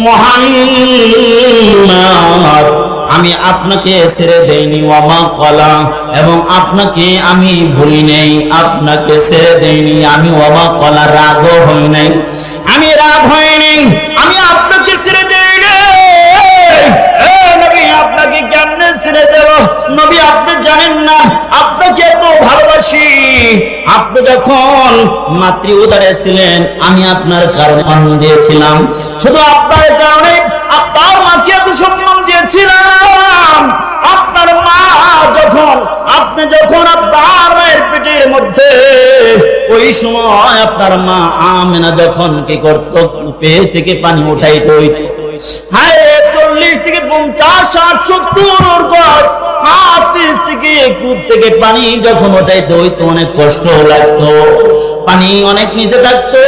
মুহাম্মদ আমি আপনাকে ছেড়ে দেইনি, ওয়ামা কলা এবং আপনাকে আমি ভুলি নাই, আপনাকে ছেড়ে দেইনি আমি, ওয়ামা কলা রাগও হই নাই, আমি রাগ হই নাই, আমি আপনাকে ছেড়ে দেই নাই। নবী আপনাকে কেমনে ছেড়ে দেব নবী? আপনি জানেন না আপনাকে এত ভালোবাসি। আপনি যখন মাতৃ উদরে ছিলেন আমি আপনার কারণে সম্মান দিয়েছিলাম, শুধু আপনার কারণে আপনার মাকে এত সম্মান দিয়েছিলাম। আপনার মা আপনি যখন আপনার মায়ের পেটের মধ্যে, ওই সময় আপনার মা আমেনা যখন কি করত, কূপে থেকে পানি উঠাইতো, হায় 40 থেকে 50 60 70 গজ হাত থেকে কূপ থেকে পানি যখন উঠাইতো, অনেক কষ্ট লাগতো, পানি অনেক নিচে থাকতো।